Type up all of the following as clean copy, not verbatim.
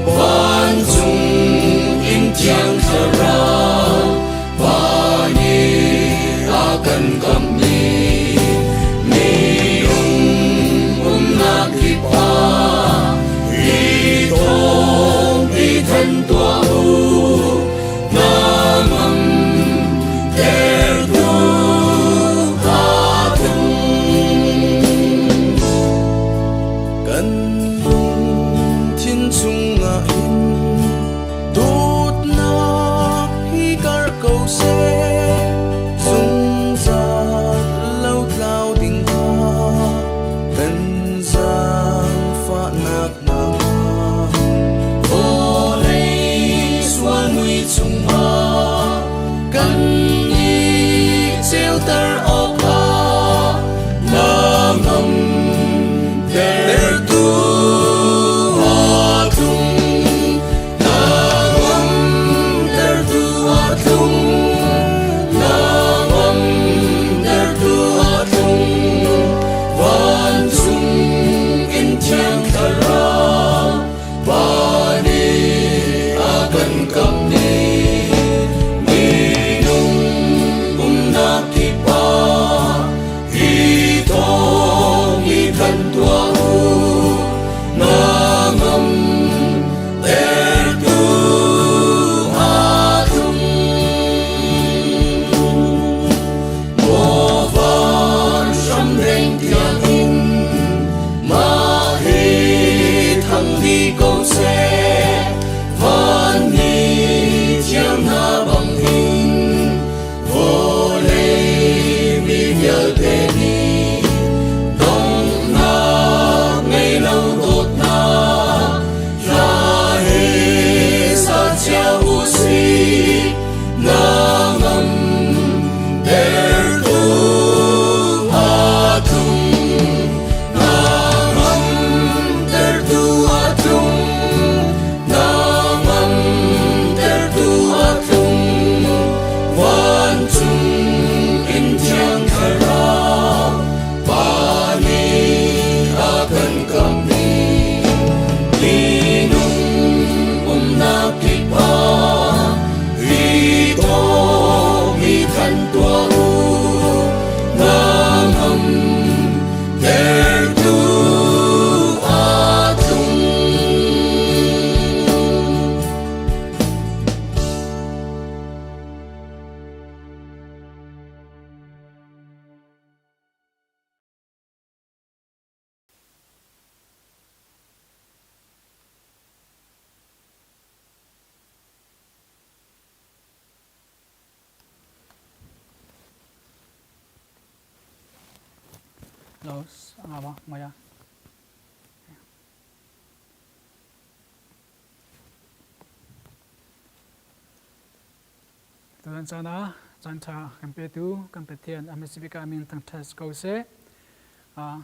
Van chung in tia Los apa Maya tuan sana janta kampetu kampetian amesibika min tang test kause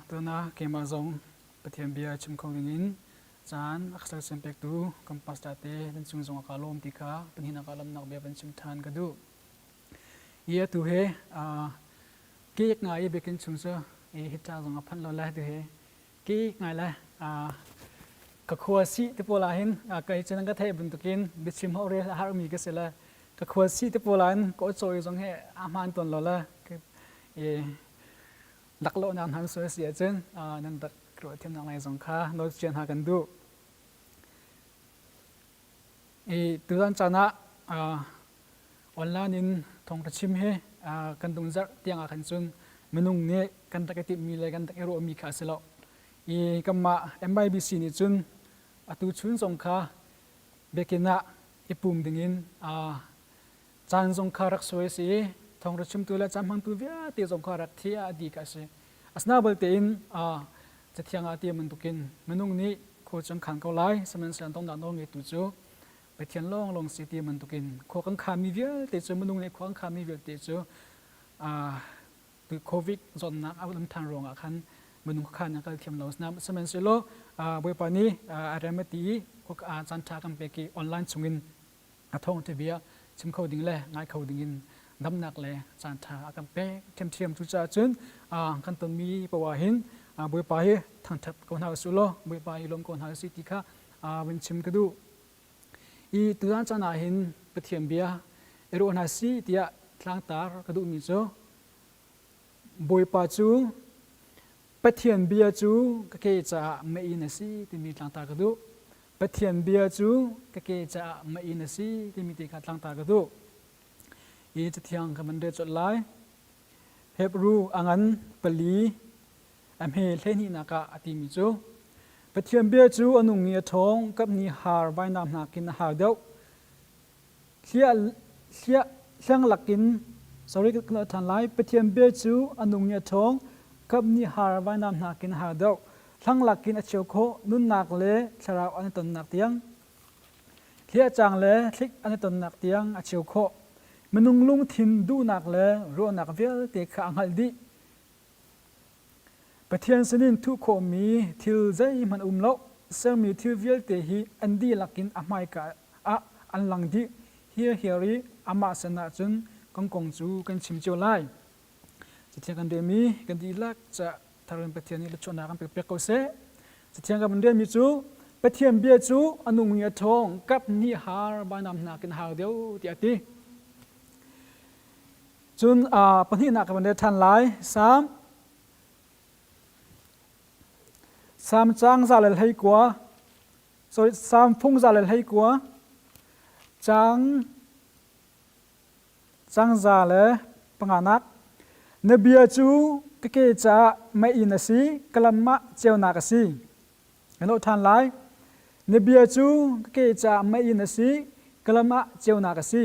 tuana kemazong petian bia chimkongin jan aksar sempek tu kampas date dan sungzong akalom tika penhina kalam nak bia benchim than kadu ia tu he kek ngai bekin sungsa hita zong apan lo lah tu he ki ngai la ka khwasi te polahin kai chen ka thai buntukin bichim ho re har mi ka sela ka khwasi te polan ko choi zong he aman ton lo la e laklo nan han so sia chen nan dak kro them nang lai zong kha no chen ha kan du tuan chana online in thong ta chim he kan dung zar tiang a kan chun menung ne kan ta ti mi le kan ta ero mi kha selo kama MIBC ni chun atu chun zong kha bekina ipum dingin chan zong kha rak soi si thong ra chim tu la cham hang tu via te zong kha rak thia di ka se asna bal te in chathiang a ti mun tukin menung ni kho chang khang ko lai saman san tong da no nge tu chuไปเทียนลงสิตีมันตุกินโคกังขามีเวียแต่จมันนุ่งในโคกังขามีเวียแต่จตัวโควิดจนนักเอาลำทางรองคันมันนุ่งขันยังก็เทียมเราสนามสมัยสิโลบริปานี้อะไรมาตีพวกจันทากันไปกี่ออนไลน์ชงอินท่องเที่ยวชิมเขาดิ่งเลยง่ายเขาดิ่งน้ำหนักเลยจันทากันไปเทียมทุจ้าจนกันต้นมีประวัติหินบริปานี้ทางทับคนหาสุโลบริปานี้ลงคนหาสิติค่ะเป็นชิมกระดูตัวนั้นจะน่าเห็นปฏิบัติเบียเอโรนาซีที่ทางตากระดูมิโซบอยปัจจุปฏิบัติเบียจูก็แค่จะไม่อินซีที่มีทางตากระดูปฏิบัติเบียจูก็แค่จะไม่อินซีที่มีทางตากระดูจะเที่ยงกับมันเดือดจดไล่เฮบรูอังันปลีเฮเลนีนักอาติมิโซปฏิบัติเบียจูอนุเงียทองกับนิฮาร์ใบน้ำหนักกินหาเดียวเสียงหลักกินsorry ก็ทันไล่ปฏิบัติเบียจูอนุเงียทองกับนิฮาร์ใบน้ำหนักกินหาเดียว ทั้งหลักกินอเชียวโคนุ่นหนักเละชราวอันตนหนักเตียงเทียจางเละคลิกอันตนหนักเตียงอเชียวโคมนุงลุงทินดูหนักเละรัวหนักเวลเตะขังหัลดีประเทศสนินทุกคนมีทิลใจมันเล่าเสมีทิลเวลเตหีอันดีหลักกินอเมริกาอันหลังดีเฮียรีอามาสนาจนกงจูกันชิมเจียวไลจะเทียงกันเดมีกันดีลักจะทารุณประเทศนี้ละชนากันเปรียกเสจะเทียงกันเดมีจูประเทศเบียจูอนุมีทองกับนิฮาร์บานำนากันหาเดียวตีอติจุนปนินักกันเดทันไลสามจางซาเลให้กว่าสามพุ่งซาเลให้กว่าจางซาเลปังานักนบีจูกเกจะไม่อินสีกลัมมะเจ้านักสีเห็นทันไลนบีจูกเกจะไม่อินสีกลัมมะเจ้านักสี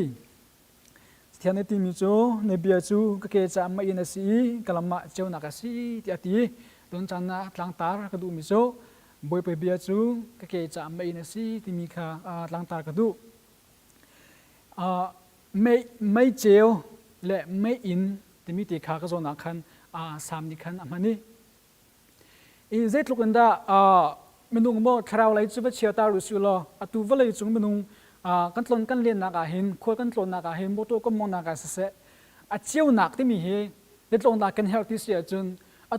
เทียนติมิจูนบีจูกเกจะไม่อินสีกลัมมะเจ้านักสีที่อติตอนจันนะลังตารกระดูมิโซบอยไปเบียจูกเกจะไม่อินสีที่มีค่าลังตารกระดูไม่เจียวและไม่อินที่มีตีขาก็โซนักขันสามนิขันมันนี่อีเจ็ดลูกกันดาเมนูโมคราวไลจูเวเชียตารุสุลอตูวเลยจุงเมนูกันตลนกันเลียนนักเห็นควรกันตลนนักเห็นโมโตก็มองนักเสะเจียวนักที่มีเฮเด็ดลงนักกันเฮลที่เสียจุน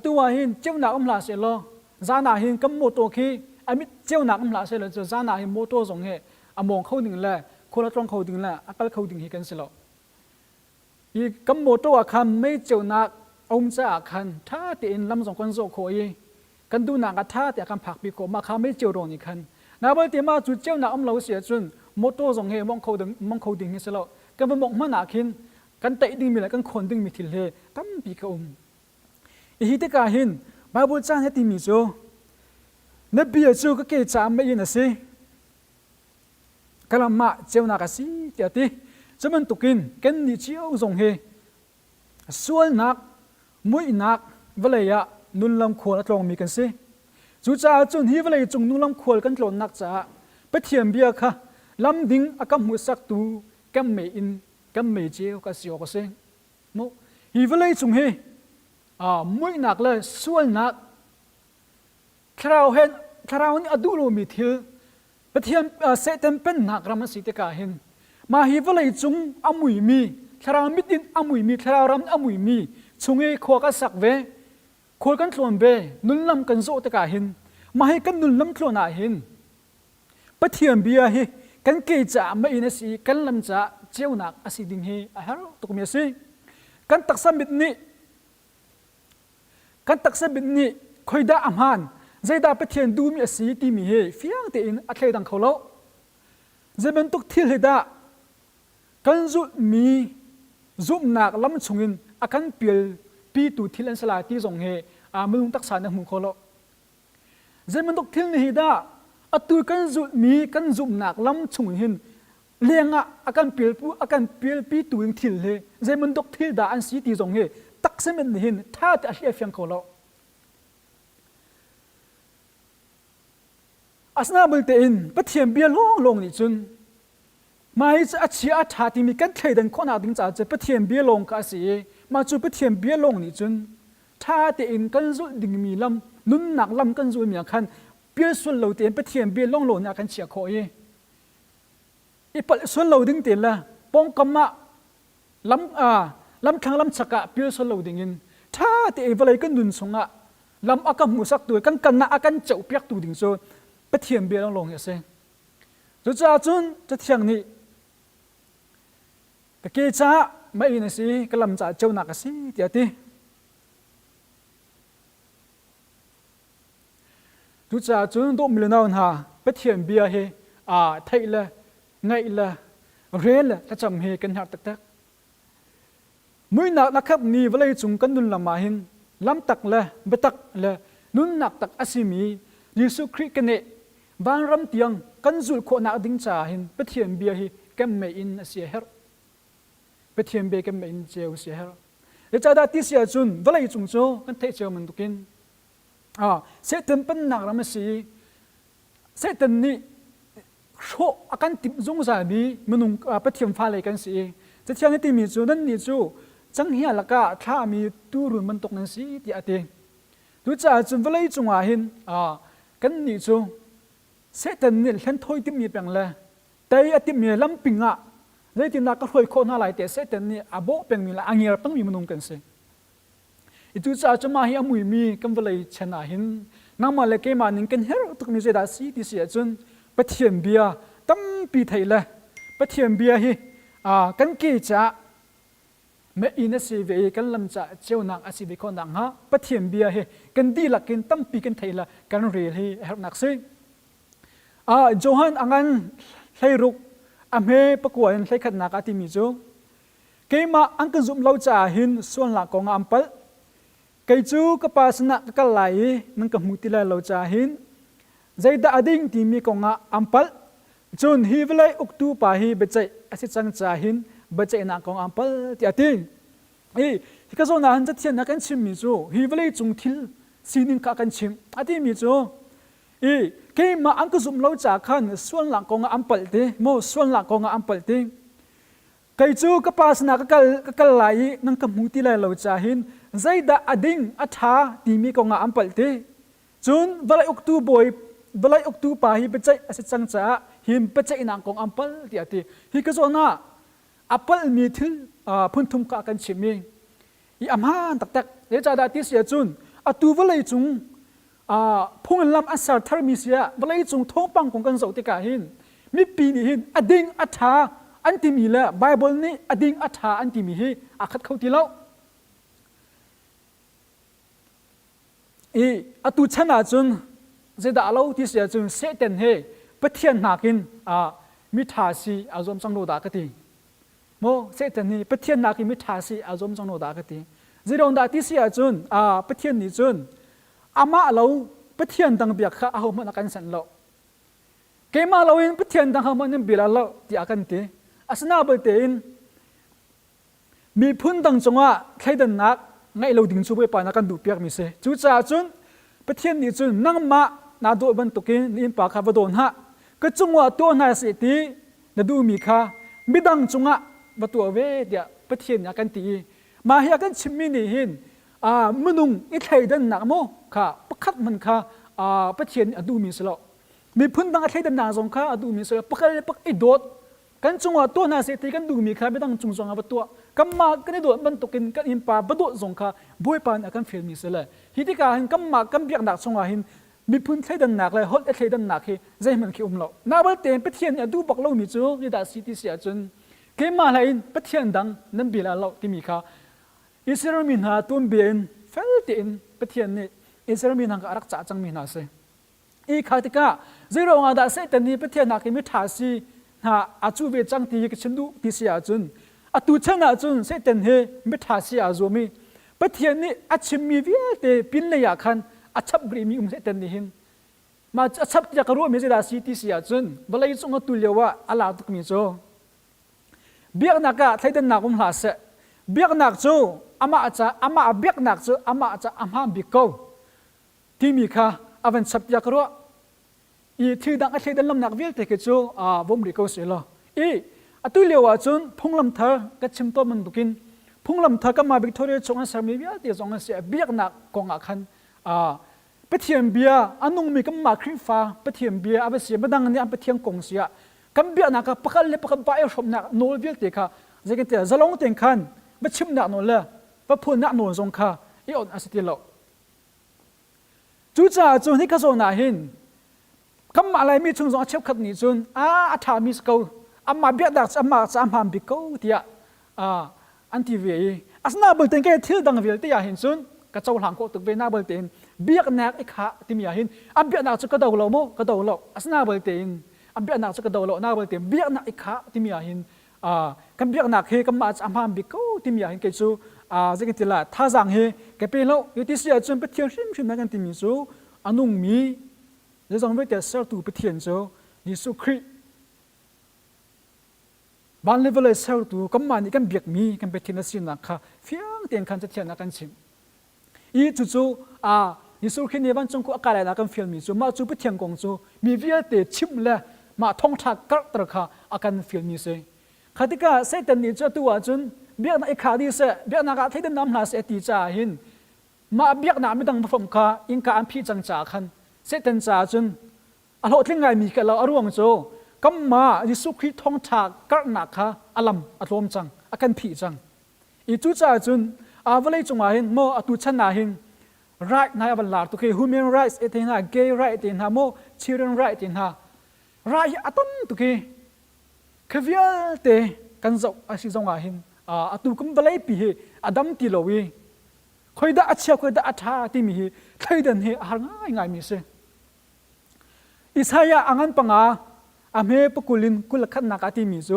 ตัวเห็นเจียวนักลาเสียลจานาเห็นกับโมโตคีมิเจียวนักลาเสียลจานาเห็นโมโตสงเฮมองเข้าดึงแหละคนละตรงเขาดึงแหละอักลเขาดึงเฮกันเสียลอีกับโมโตอาคันไม่เจียวนักอมจะอาคันถ้าตีนลำสองคนโซโคยกันดูนักท่าแต่อาคันผักปีโกมาคาไม่เจียวโดนอีกคันนาบตีมาจุดเจียวนักเราเสียจุนโมโตสงเฮมองเขาดึงเฮเสียลกันเป็นมองมันหนักหินกันเตะดึงมีแหละกันคนดึงมีทิลเฮตั้มปีกอมอีฮิตกาหินบาบูจานให้ตีมิโซนบีจูก็เกจามไม่ยินสิกะละมะเจ้านักสิเดียติจะมันตุกินกันนิเจียวส่งเฮส่วนนักมุ้ยนักเวลยะนุนลำขวดตรงมีกันสิจูจ่าจุนฮีเวลยจุงนุนลำขวดกันตรงนักจ่าไปเทียมเบียค่ะลำดิ้งอากำมือสักตูกัมเมอินกัมเมเจียวก็เสียวก็เซงโมฮีเวลยจุงเฮมุ้ยนักเลยส่วนนักคราวนี้อดูโลมีทิลประเทศเซตันเป็นนักรามันสิทธิกาเห็นมาฮิวเลยจุงอามุยมีคราวมิดินอามุยมีคราวรำอามุยมีจุงเอขวากันสักเวขวากันทวนเวนุนลำกันโซตกาเห็นมาให้กันนุนลำทวนอาเห็นประเทศเบียเฮกันเกจ่าไม่อินสีกันลำจ่าเจ้านักอาศิดิงเฮอาฮารุตุกมีสิกันตักสมิดนี้กันตักสมิดนี้คอยด่าอามานใจด่าประเทศดูมีสีที่มีเฮฟิยังเตอินอัคเลดังเขาเล่าจะเป็นตุกที่เลยด่ากันจุมีจุนักล้ำชงอินอาการเปลี่ยนปีตูที่เล่นสลายที่ส่งเฮไม่ลงตักษาในมุมเขาเล่าจะเป็นตุกที่เลยด่าตัวกันจุมีกันจุนักล้ำชงอินเลี้ยงอาการเปลี่ยนปีตูที่เลยจะเป็นตุกที่ด่าอันสีที่ส่งเฮตักเสมันเห็นท่าแต่อาเฟียงเขาเล่าอาสนาบุลเตอินปะเทียมเบียลงนี่จุนมาให้จะอาชีอาชาที่มีกันเทดันคนอาดึงจากจะปะเทียมเบียลงก็สิมาจูปะเทียมเบียลงนี่จุนท่าเตอินกันจุดึงมีลำนุนหนักลำกันจุมีคันเบียส่วนเราเตอินปะเทียมเบียลงนี่กันเชียโคยอีปะส่วนเราดึงเตอินละปองกำมะลำคังลำชักะเบียส่วนเราดึงอินท่าเตอินเวลากันนุนสงะลำอากันมุสักตัวกันน่ะอากันเจ้าเปียกตัวดึงโซปะเทียมเบียลงเสจุดจ้าจุนจะเที่ยงนี้กะเกจ้าไม่อินสิกะลำจ่าเจ้านักสิเดียติจุดจ้าจุนตัวมิลนาวนหาปะเทียมเบียเฮไทยละไงละเรลละถ้าจำเฮกันหาตักมื้อนักขับนี้เวลาจุงกันนุนละมาหินลำตักละเบตักละนุนนักตักอาศิมียิสุคริกันเนบางรำเตียงกันจุลโคนาดิ้งจ่าหินปะเทียมเบียฮีแกมไม่อินเสียเฮรปะเทียมเบียแกมไม่อินเจียวเสียเฮรเดี๋ยวจะได้ที่เสียจุนเวลาจุงโจกันเทเจียวมันตุกิน เสตันเป็นหนักแล้วมันสิเสตันนี่โชอาการติดจงใจมีมันนุ่งปะเทียมฟ้าเลยกันสิจะเที่ยงนี้ที่มีจูนั่นนี่จูจังเฮียละก็ถ้ามีตูรุนมันตกนั่นสิที่อาทิดูจะจุนเวลาจงอาหินกันนี่จูเสตันนี่เห็นถอยติมีเปียงเลยแต่อาทิมีลำปิงเลยที่นักก็ถอยคนอะไรแต่เสตันนี่อาโบเปียงมีละอังเงียบต้องมีมันนุ่งกันสิitu saja mahi amui mi kamvalai chana hin ngama le ke manin ken her tuk mi zeda si ti sia chun pathiam bia tam pi thaila pathiam bia hi kan ke cha me ina si ve kan lam cha cheunang asi be khon dang ha pathiam bia hi kan di lakin tam pi kan thaila kan re hi her nak se johan angan thairuk ame pakwan thai khat nak ati mi chu ke ma angkan zum lo cha hin suan la ko ngam pal cái chú cái pasna cái lại nâng cái mục tiêu là lâu cha hin dây đã đinh thì mi còn ampal chun hi với lại uktu pa hi becai asit chang cha hin becai na còn ampal ti atin cái số nào rất thiên là cái chim mi chú hi với lại chung thil sinin cả cái chim atin mi chú cái mà anh cứ dùng lâu cha khan xuân lạc còn ampal ti mo xuân lạc còn ampal ti cái chú cái pasna cái lại nâng cái mục tiêu là lâu cha hin zai da ading atha timi ko nga ampal te chun valai uktu boy valai uktu pa hi pechai ase changcha him pechai nang kong ampal ti ati hi ka zona apal mi thil phun thum ka kan chimi I amhan tak tak le cha da ti sia chun atu valai chung phung lam asar thar mi sia valai chung thong pang kong kan zo ti ka hin mi pi ni hin ading atha anti mi la bible ni ading atha anti mi hi akhat khau ti lo atu chana chun zeda alo ti sia chun seten he pathian nakin mi thasi azom changlo da ka ti mo seten ni pathian nakin mi thasi azom changlo da ka ti zirong da ti sia chun pathian ni chun ama alo pathian dang biak kha ahom na kan san lo ke ma lo in pathian dang ham nin bila lo ti akan ti asna ba te in mi phun dang chonga khaidan nak ngay lâu đình chú bê pa na kan du piak mi se chú cha chun pathian ni chun nang ma na do ban tukin in pa kha vadon ha ka chungwa to na se ti na du mi kha midang chunga batu ve dia pathian ya kan ti ma hi kan chimmi ni hin munung I thai dan nak mo kha pakhat man kha pathian adu mi selo mi phun dang thai dan na zong kha adu mi selo pakal pak I dot kan chungwa to na se ti kan du mi kha midang chung zong batu kamma kan do ban tukin kan in pa badu zong kha boy pan akan film mi sele hiti ka hin kamma kam biak nak chunga hin mi phun thai dan nak le hol thai dan nak hi zai man ki lo na bal ten pathian adu bak lo mi chu ni da city sia chun ke ma la in pathian dang nan bila lo ti mi kha Israel min ha tum ben fel ti in pathian ni Israel min hang ka arak cha chang mi na se khatika zero nga da se tan ni pathian nak mi tha si ha achu ve chang ti ki chindu ti sia chun atu chana chun se ten he mi tha si azomi pathian ni achim mi vi te pin le ya khan achap gri mi se ten ni hin ma achap ya karu me da si ti sia chun balai chung tu lewa ala tuk mi cho biak naka thaidan na kum hla se biak nak chu ama biak nak chu ama acha amha biko ti mi kha avan chap ya karu I thi dang a thaidan lam nak vil te ke chu vom ri ko se lo atu lewa chun phunglam thar ka chimto man dukin phunglam thar ka ma victoria chonga sarmi bia ti zonga se biak nak konga khan pathiam bia anung mi kam ma khri fa pathiam bia abase badang ni am pathiam kong sia kam bia na ka pakal le pakam pa e shop na nol vil te kha zegen te zalong ten khan ba chim na no la ba phun na no zong kha I on asiti lo chu cha chu ni ka zo na hin kam ma lai mi chung zong chep khat ni chun atha mi sko amma biak dak amma ham bi ko tia anti ve asna bul ten ke thil dang vil te ya hin sun ka chaw hlang ko tuk ve na bul ten biak nak I kha tim ya hin am biak nak chu ka daw lo mo ka daw lo asna bul ten am biak nak chu ka daw lo na bul ten biak nak I kha tim ya hin kan biak nak he kam ma ham bi ko tim ya hin ke chu zeng ti la tha jang he ke pe lo yu ti sia chun pe thiang shim na kan ti mi chu anung mi le zong ve te ser tu pe thian chu Yesu Christ ban level ai sel tu kamma ni kan biak mi kan betin sin na kha fiang ten khan cha thian na kan chim I chu chu ยิสุขินีวันจงกุอากาศอะไรนักฟิลมีจูมาจูไปเทียงกงจูมีวิเตชิมเลยมาท่องทักกักตระค่ะอาการฟิลมีเสขติกาเสตันนี่จะตัวจุนเบียกนักขาดีเสเบียกนักที่เดินน้ำหนาเสตีจ่าหินมาเบียกน้ำไม่ดังพรมค่ะอิงกาอันพี่จังจ่าขันเสตันจ่าจุนอารมณ์ที่ไงมีกันเราอารมณ์โจกัมมายิสุขิท่องทักกักนักค่ะอารมณ์อารมณ์จังอาการพี่จังอีจุจ่าจุนวันเลยจงมาหินโมอตุชนะหินright นายบัลลังก์ตุก human rights เอตินา gay right เอตินาโม children right เอตินา right อัตนตุกขวิลเตกันจะอาศัยจงอาหินตุกุมบลัยปีอดัมติโลวีคอยด่าเชียคอยด่าอัฐาที่มีใครเดินเหหาง่ายมีเสอิสายาอังันปังอาเมปกุลินกุลขันนักที่มีโจ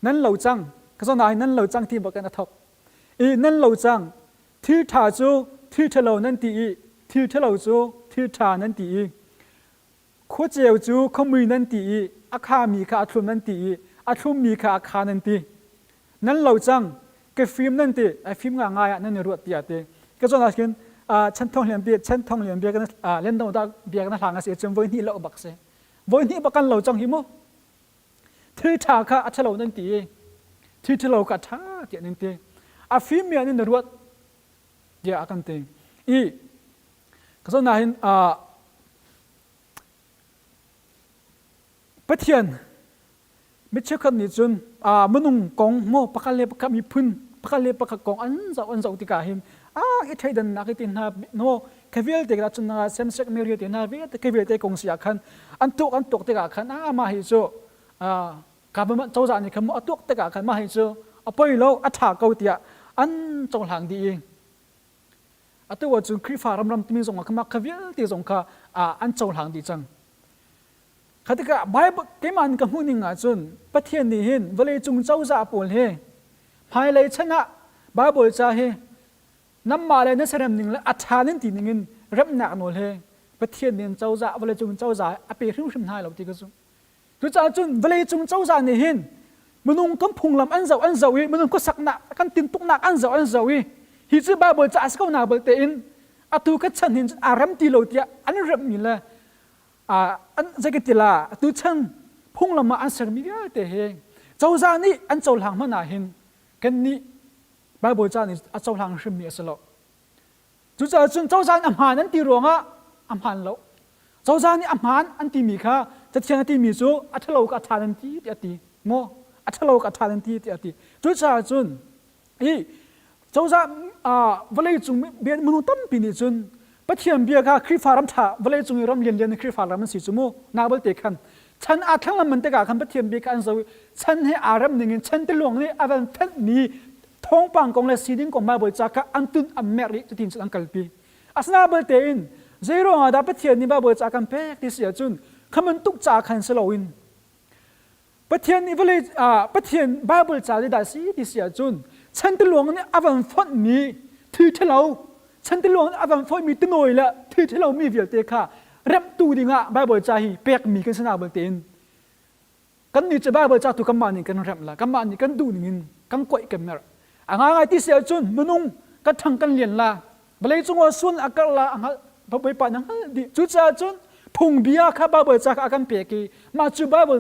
นั่นเหล่าจังก็จะนายนั่นเหล่าจังที่บอกกันนะทบนั่นเหล่าจังที่ท่าโจที่เทลนั่นตีที่เทลโจที่ท่านั่นตีขั้วเจียวจูขมือนั่นตีอาคามีคาอัทุมนั่นตีอัทุมมีคาอาคานั่นตีนั่นเหล่าจังเก็บฟิล์มนั่นตีไอฟิล์มง่ายๆนั่นในรถตีตีก็จะนั่นฉันท่องเรียนเบียฉันท่องเรียนเบียกันเล่นดาวเบียกันทางอาเซียนวันนี้เราบักเสวันนี้บักกันเหล่าจังหิมที่ท่าคาอัชเหล่านั่นตีที่เทลกัท่าเตียนั่นตีอาฟิล์มเนี่ยนั่นในรถเดี๋ยวอากันเตงก็จะนั่นปะเทียนไม่ใช่คนนี้จนมนุษย์กองโมปะกันเลยปะกันมีพื้นปะกันเลยปะกันกองอันเจ้าติกาหิมอีไทยดันนักที่น่าโนแค่เวลเด็กเราจนน่าเซมเซ็กเมรีที่น่าเวลแค่เวลเด็กกงเสียขันอันตุกเด็กขันมาให้โจกับมันเจ้าจานี่ขโมยตุกเด็กขันมาให้โจเอาไปแล้วอัฐาเกาตีอันจงหลังดีเองตัวจุนคริฟารำที่มีส่งมาขมักขวิลที่ส่งค่ะอันเจ้าหลังดีจังขณะที่ไบเบิลเกมันกับหุ่นงาจุนประเทศนี้เห็นเวลาจุงเจ้าจ่าปวดเฮภายเลยชนะไบเบิลจ่าเฮน้ำมาเลยนั่นแสดงหนึ่งและอัฐานั้นทีหนึ่งรับหนักหน่อยเฮประเทศนี้เจ้าจ่าเวลาจุงเจ้าจ่าอภิริมชิมไทยเราที่ก็จุจุจ่าจุนเวลาจุงเจ้าจ่านี่เห็นมนุษย์ก็พุงลำอันเจ้าวิมนุษย์ก็สักหนักกันตินตุกหนักอันเจ้าวิฮิจิบาบจะอาศัยนาบเตอินอัตุกัฉันหินอารมติโลตียอันเริ่มมีละอันจะกิติลาตุฉันพุ่งลงมาอันเสริมมีอะไรเตะเจ้าจานี่อันเจ้าหลังมันนาหินกันนี่บาบจานี่อันเจ้าหลังชิมมีสละจุดเจ้าจานอัมหานันตีรวงอ่ะอัมหานแล้วเจ้าจานี่อัมหานอันตีมีค่ะจะเทียนตีมีจูอัทโลกอัฐานันตีเตียตีโมอัทโลกอัฐานันตีเตียตีจุดจุนเจ้าจะเวลาจุงเบียมนุษย์ตั้มปีนี้จุนปะเทียมเบียกคริฟารัมท่าเวลาจุงรำเลียนคริฟารัมมันสิจุโมนาบลเตะขันฉันอาทั้งลำมันเตะกันปะเทียมเบียกันสวิฉันให้อารมณ์หนึ่งฉันตะลวงนี่อาวันเท่านี้ท้องปังกองและสีดิ้งของมาบริจาคอันตุนอเมริกจะทิ้งสุดอังกฤษปีอาสนาบลเตอินเจโร่ดาปะเทียมนี่มาบริจาคเป๊กที่เสียจุนขมันตุกจากขันสโลวินปะเทียนนี่เวลาปะเทียนบาบริจาคได้สีที่เสียจุนฉันตะลวงนี่อาวันฟอนมีถือเทลาฉันตะลวงอาวันฟอนมีตะหน่อยละถือเทลามีเวียเตค่ะเริ่มตูดิงะบาบริจาคเปียกมีกันสนาบลเตอินกันนี่จะบาบริจาคตุกำมันนี่กันเริ่มละกำมันนี่กันดูนี่กันก่อยกันเมื่อง่ายที่เสียจุนมนุษย์กันทั้งกันเลียนละบริจงว่าส่วนอากาศละพอไปปานังดิจุดจ้าจุนพุงเบียข้าบาบริจาคอาการเปียกีมาจูบาบ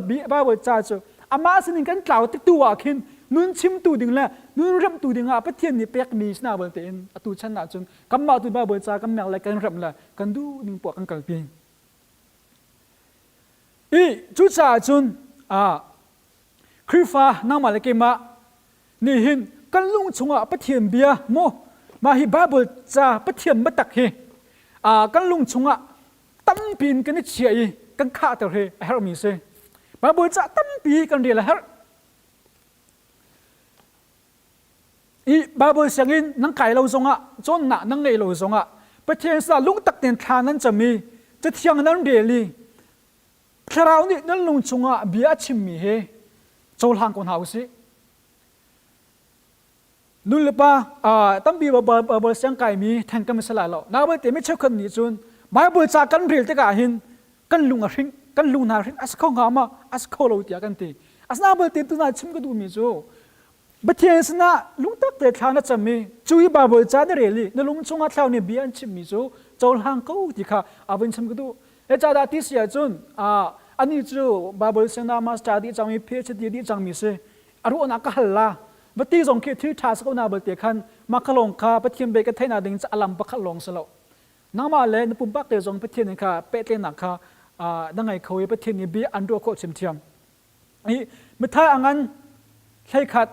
ริจาคจูอามาสนิกันกล่าวติดตัวขึ้นนุ่นชิมตูดิงละนุ่นรำตูดิงอ่ะประเทศนี้เปียกมีสนาบลเตนอตุชันนาจุนกำมาตุบาบริจาคกำแมงอะไรกันรำละกันดูนิ่งปวกกันกลปีจุดจ้าจุนคริฟานั่งมาเลกิมานี่หินกันลุงชงอ่ะประเทศเบียโมมาฮิบาบริจาคประเทศบัตักเฮกันลุงชงอ่ะตั้มปีนกันนี่เฉียกันฆ่าตัวเฮเฮรมีเซบาบริจาคตั้มปีกันเรียละเฮบาบเสียงอินนังไก่เราทรงอ่ะจนหนักนังเงยเราทรงอ่ะประเทศสาลุงตักเตียนทานนั้นจะมีจะเที่ยงนั้นเรียลีคราวนี้นั่นลุงชงอ่ะเบียชิมมีเฮโจลหางคนหาวสินู่นเลยป่ะตั้มบีบาเสียงไก่มีแทงกันไม่สลายหรอกน้าเบแต่ไม่ใช่คนนี้จุนบาบจากกันเรียลตะกาหินกันลุงอะไรกันลุงนารินอัสข้องหามาอัสข้อเราเตียกันตีอัสนาเบแต่ตัวนั้นชิมก็ดูมีจูบัดเทียนสนะลุงตักเตะทางนั้นจะมีจุยบาบจานเรลีนลุงชงอัดเท่านี้เบียนชิมมิจู โจลหังกูที่ข้าอาวินชิมก็ดูจ่าดาที่เสียจุนอันนี้จู่บาเบิลเซนามาสตาร์ดีจังมีเพชรดีจังมีเสอรุณาก็ฮัลลาบัดที่ส่งคิดที่ท้าสกุนาเบิลเตียขันมาขลงข้าปะเทียมเบกเทนาดิงจะอลัมปะขลงสโลน้ำมาเลยนปุ่มปักเตยส่งปะเทียนข้าเปเตนักข้าดังไงเขาปะเทียนนี้บีอันดัวโคชิมเทียมนี่เมื่อท้ายอังกันใช่ขัด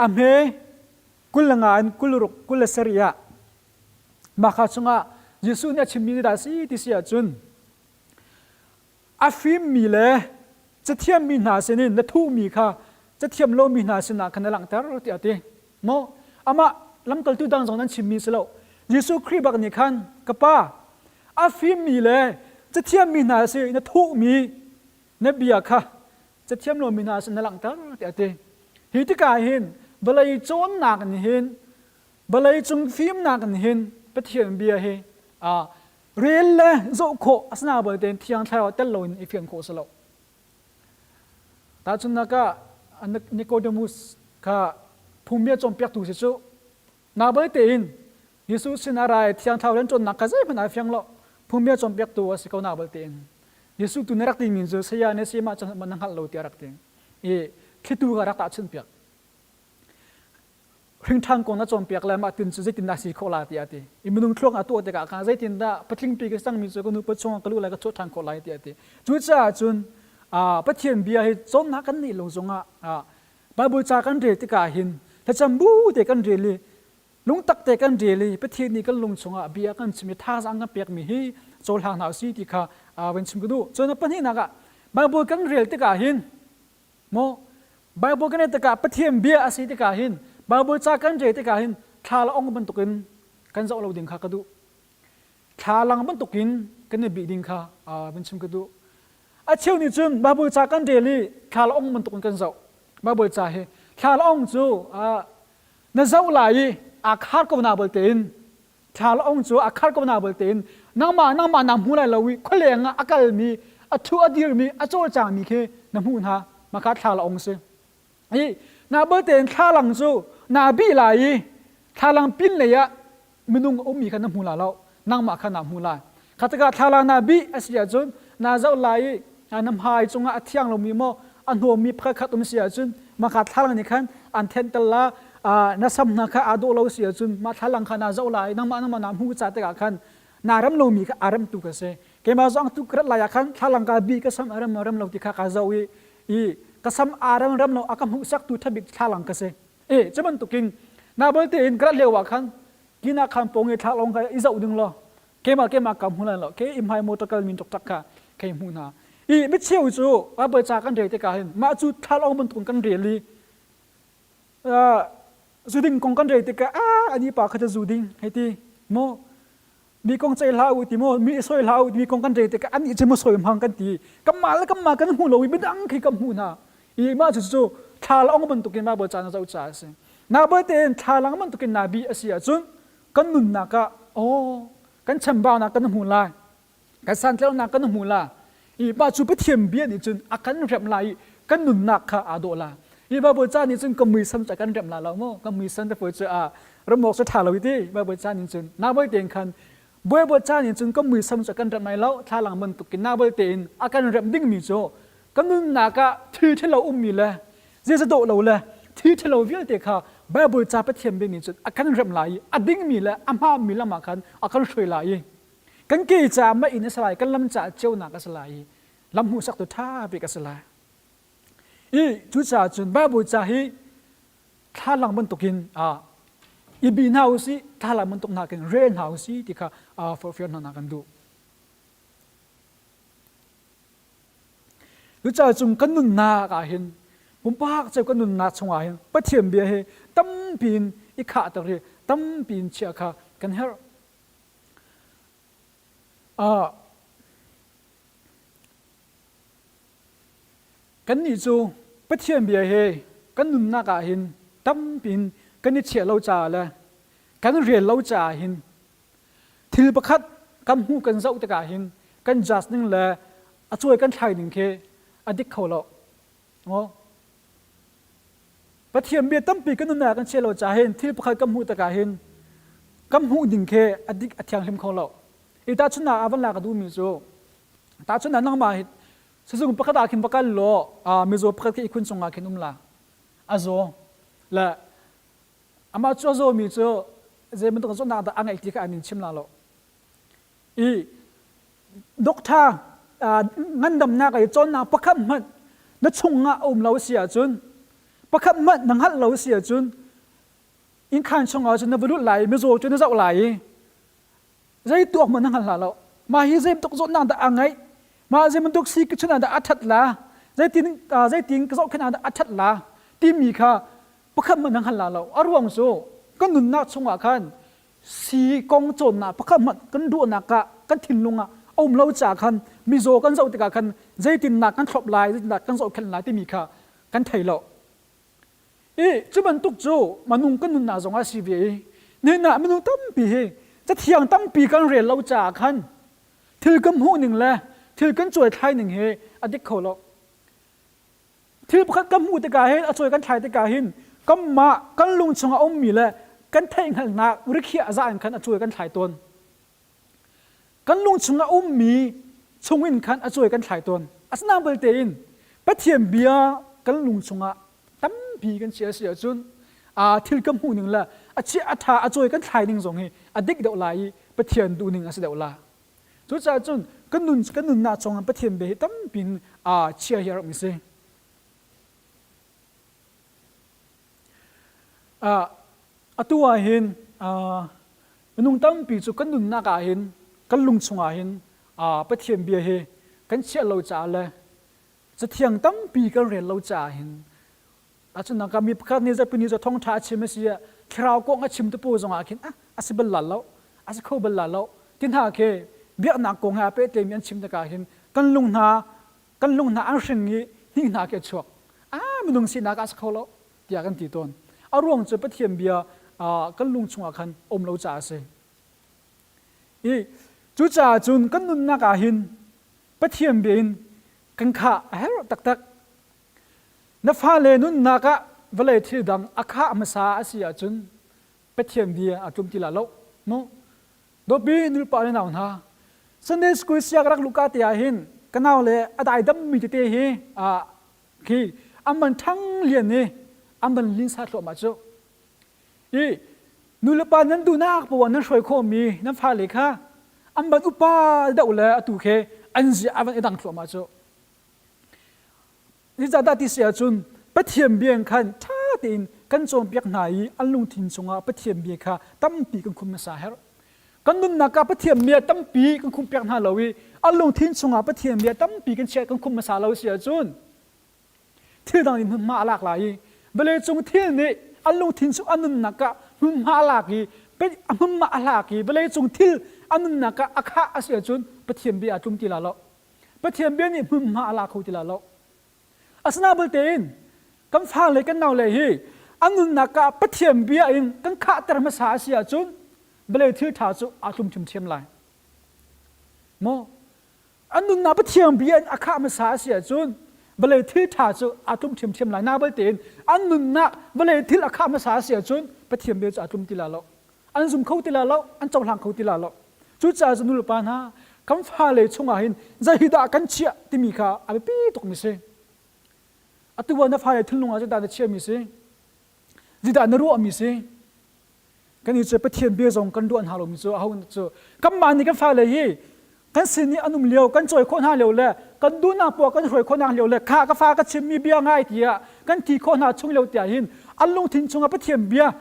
อเมกุลงานกุลรุกกุลเสรียมาข้าชงะเยซูเนี่ยชิมมีดาสีที่เสียจุนอาฟิมมีเลยจะเทียมมีนาเสนินและทูมีค่ะจะเทียมโลมีนาเสนาขณะหลังแต่เราเตียตีโมอามาลำกลตุดังสองนั้นชิมมีสโลเยซูคริสต์บักนี่ขันกับป้าอาฟิมมีเลยจะเทียมมีนาเสนทูมีเนบียค่ะจะเทียมโลมีนาเสนาหลังแต่เราเตียตีฮิตกาหินบลายโจนนักนี่หินบลายจงฟิมนักนี่หินไปเทียมเบียเฮเรียนเลยโจโคอสนาบเดนที่ยังใช้เอาเตลโลนอีเฟียนโคสโลแต่จุนนักนิโคเดมุสค่ะภูมิจอมเปียกตูสิจูนาบเตนยิสุสินาไรที่ยังเท่าเรนจนนักกระใจเป็นอะไรเฟียงโลภูมิจอมเปียกตัวสิเขานาบเตนยิสุตุนรักตีมินจูเสียเนสิมาจันมันนังฮัลโลที่รักตีคิดดูกรักตาชุนเปียกหิ้งทางกองนั้นจอมเปียกแล้วมาตื่นใจตินดาสีโคลาตีอาตีอิมนุงคลองอาตัวเด็กอาใจตินดาปัจจิงปีกสังมิจูก็นุปัจจุบันก็รู้อะไรก็ชดทางโคลาตีอาตีจุดจ้าจุนปัจเจียนเบียให้จนนักกันนี่ลงจงบาบูจากันเรียติกาหินถ้าจำบูเด็กกันเรียลีลุงตักเด็กกันเรียลีปัจเจียนนี่กันลงจงเบียกันชิมท่าสังกันเปียกมีให้โจลหางหนาวสีติกาเวนชิมก็ดูจนปัจจุบันนักบาบูกันเรียติกาหินโมบาบูกันเรียติกาปัจเจียนเบียอาศัยติกาหินบาบูจากันเรียติกาหินข้าละองบรรทุกินกันจะเอาเราดิ่งข้ากระดูข้าลังบรรทุกินกันเนี่ยบีดิ่งข้าเวนชิมก็ดูอาเชียวนี่จุนบาบูจากันเดลีข้าละองมันตุกกันเจ้าบาบูจาเฮข้าละองจูนั่นเจ้าไหลอาคาดก็นาเบลเตนข้าละองจูอาคาดก็นาเบลเตนน้ำมานำหูไหลลาวิคนเลี้ยงอากาศมีอัตุอดีรมีอัจโจจางมีเคน้ำหูนะมาคาดข้าละองสินาเบลเตนข้าลังจูนาบีไหลข้าลังปิ้นเลยะมนุงอมีกันน้ำหูไหลแล้วนั่งมาขันน้ำหูไหลข้าตะกาข้าลังนาบีอาศัยจุนนาเจ้าไหลน้ำหายจงอาเที่ยงเรามีโมอันหัวมีพระคัตมเสียจุนมาขัดทางนี่ขันอันเทนตละนัสมนักอาดูเราเสียจุนมาทลังขันนาเจ้าไหลน้ำมันน้ำหูจัดตะกาขันนารำเรามีก็อารมณ์ตุกเสเกมาจงตุกรัดไหลขันทลังกาบีก็ซ้ำอารมณ์เราที่ข้าข้าเจ้าก็ซ้ำอารมณ์เราอาคำหูสักตุทบิกทลังก็เสจะมันตุกินนาเบลตินกระเลวขันกินอาคำปงทลังก็อิจฉาดึงล้อเกมากำหูนั่นล้อเกอิมไฮโมตะกัลมินตกตักกะเกมหูนาไม่เชี่ยวจูว่าเปิดจากกันเรียติกาเห็นมาจูทาลองมันตุนกันเรียลีจูดิ้งกงกันเรียติกาอันนี้ปากเขาจะจูดิ้งให้ทีโมมีกงใจลาวทีโมมีสวยลาวมีกงกันเรียติกาอันนี้จะมาสวยมังกันทีกำมาแล้วกำมากันหูเราไม่ดังขี้กำหูนามาจูทาลองมันตุกินมาเปิดจากนั้นจะอุจจาระนาเปิดเองทาลองมันตุกินนาบีอาศัยจุนกันนุนนักกันฉันบ่าวนักกันหูลายกันสันเท้านักกันหูลาบ้าจูไปเทียมเบียนี่จนอาการเรียบลายกันหนุนนักข้าอาโดลาบ้าบัวจ้านี่จนก็มีซ้ำจากกันเรียบลายเราโม่ก็มีซ้ำแต่เพื่อจะระบบสุดท้ายเราวิธีบ้าบัวจ้านี่จนน้าบัวเตียนคันบัวจ้านี่จนก็มีซ้ำจากกันเรียบลายแล้วถ้าหลังมันตุกินน้าบัวเตียนอาการเรียบดิ้งมีโจกันหนุนนักที่เราอุ้มมีเลยเจ้าจะโดเราเลยที่เราวิ่งเตะข้าบ้าบัวจ้าไปเทียมเบียนี่จนอาการเรียบลายดิ้งมีเลยอาม่ามีละมาคันอาการช่วยลายกันกี่จะไม่อินสลายกันลำจ่าเจ้าหนักสลายลำหูสักตัวท่าไปกสลายจุดจ่าจนบ้าบุจ่าฮีท่าหลังมันตกินอีบีนาวสิท่าหลังมันตกหนักกันเรนหาวสิที่ข้าฟอร์ฟิอนหนักกันดูจุดจ่าจนกันนุนนากันเห็นผมปากเจ้ากันนุนนาชงเห็นปะเทียมเบียเฮตั้มปีนอีขาตะเรตั้มปีนเชียข้ากันเฮรกันนี่จูปะเทียมเบียเฮกันนุนนักาหินตั้มปินกันนี่เชี่ยเราจ่าเลยกันเรียนเราจ่าหินทิลประคัดกันหูกันเจ้าตะกาหินกันจัสนึงเลยช่วยกันไทยหนึ่งเคอดิกเขาเราปะเทียมเบียตั้มปีกันนุนนักกันเชี่ยเราจ่าหินทิลประคัดกันหูตะกาหินก กำหูดิ่งเคอดิกอธิงลิมของเราอีตาชุนนาอาวันลากระดูมิโซตาชุนนานังมาหิสุงประกาศขินประกาศโลมิโซประกาศอีคุณสงอาขินลาอาโซและอามาชัวโซมิโซเจมันต้องส่งนาแต่อังไอติกานินชิมลาโลอีด็อกเตอร์งั้นดำนักไอ้จนนาประคับมันนัชงอาเราเสียจุนประคับมันนังฮัลเราเสียจุนอินขันชงอาจุนนับรุไหลมิโซจุนนับไหลใจตัวมันนังฮัลเรามาฮิเซมตกจนนาแต่อังไงมาเซมันตกซีกิชนาแต่อัดละใจติงก็จะขนาดอัดละที่มีค่ะประคับมันนังฮัลเราอารวงโซก็นุนนาชงอาคันสีกองโจนนาประคับมันกันดูนักกันทิ้งลงเราจากกันมิโซกันเจ้าติกากันใจตินนักกันทบลายใจตินนักกันเจ้าขันลายที่มีค่ะกันไทยเราจุบันตุกโจมันนุ่งกันนุ่นนาจงอาชีพเนี่ยนะมันนุ่งตั้มปีจะเที่ยงตั้มปีกันเรียนเราจากกันถือกำหูหนึ่งแหละถือกันจ่วยไทยหนึ่งอดีตเขาเราถือพักกำหูติกาจ่วยกันไทยติกาก็มากันลุงชงอามีแหละกันไทยหันนักริขีอาจารย์กันจ่วยกันไทยตนกันลุงชงอามีชงวินกันจ่วยกันไทยตนอาสนาเบลเตอินปะเทียมเบียกันลุงชงอาตั้มปีกันเสียจุนทิลกำหูหนึ่งละเชี่ยอาถาจ่วยกันไทยหนึ่งสองอดีตเดาลายปะเทียนดูหนึ่งอาศัยเดาลาจุดจ้าจุนกันนุนนาชงปะเทียมเบียตั้มปีนเชี่ยเยอะมิเซตัวนุ่งตั้มปีจุกันนุนนากากันลุงชงปะเทียมเบียกันเชี่ยเราจ่าเลยจะเที่ยงตั้มปีกันเรียนเราจ่าอาจจะนักมีประกาศนี้จะเป็นนี้จะท่องท่าชิมเสียคราวก็งัดชิมตะปูจงอาคินอาศัยเบลล์แล้วอาศัยเข้าเบลล์แล้วที่ท่าเคเบียนักกงหาเปเตมีอันชิมตะกาหินกันลุงนาอันสิ่งนี้นี่นาเกชัวมันลุงสินักอาศัยเข้าแล้วอยากกันตีต้นรวงจะปะเทียมเบียกันลุงชงอาคันเราจ่าเสียจุจ่าจุนกันนุนนักหินปะเทียมเบียนกันข้าตักนับฟ้าเลนุนนักเวลาที่ดังอาคาอมสาอาศัยจุนปะเทียมเบียจุมติลาโลโนดบีนุลปาเลนาวนาสันเดสกุสยากรักลูกาติยาหินกันเอาเลยอาได้ดำมีติเตหีคือมันทั้งเลียนนี่มันลินสัตว์หลอมาโจนุลปานั้นดูนักปวนนั้นช่วยโคมีนับฟ้าเลยค่ะมันอุปาเดาเลยตุเคอันจีมันดังหลอมาโจนี่จะได้ที่เสียจุนปะเทียมเบียงคันท่าตีนกันโจมเปียกไหนอันลุงทิ้งชงปะเทียมเบียค่ะตั้มปีกันคุมมาสาเหรกันนุนนักปะเทียมเบียตั้มปีกันคุมเปียกหาเราวิอันลุงทิ้งชงปะเทียมเบียตั้มปีกันเชื่อกันคุมมาสาเราเสียจุนที่ดังนี้มันมาหลากหลายเวลาจงเที่ยนี่อันลุงทิ้งชงอันนุนนักมันมาหลากเป็นมันมาหลากเวลาจงที่อันนุนนักอาคาเสียจุนปะเทียมเบียจุมตีละเราปะเทียมเบียนี่มันมาหลากเขาตีละเราอาสนาเบลเตนกันฟ้าเลยกันเอาเลยอันนุนนักปะเทียมเบียเองกันข้าแต่มาสาเสียจุนเบลที่ท่าจุอาตุมชุมเทียมลายโมอันนุนนักปะเทียมเบียอาข้ามาสาเสียจุนเบลที่ท่าจุอาตุมเทียมลายนาเบลเตนอันนุนนักเบลที่อาข้ามาสาเสียจุนปะเทียมเบียจะอาตุมติลาโลอันซุมเขาติลาโลอันเจ้าหลังเขาติลาโลจุจ่าจะนุลปานะกันฟ้าเลยชงอาหินใจฮิดากันเชียที่มีข้าอาเปปีตกมิเซตัวนับฟ้าเลยทิ้งลงอาจจะได้เชื่อมิเซจิตานรู้มิเซกันนี่จะไปเทียนเบียร์จงกันด่วนหาลมิโซเอาโซกันมานี่กันฟ้าเลยกันสิ่งนี้อนุมเลียวกันจ่อยคนหาเลียวเลยกันดูน่าปวดกันช่วยคนหาเลียวเลยข้ากันฟ้ากันชิมมีเบียร์ง่ายทีอ่ะกันที่คนหาชงเลียวเตียหินอันลงทิ้งชงไปเทียนเบียร์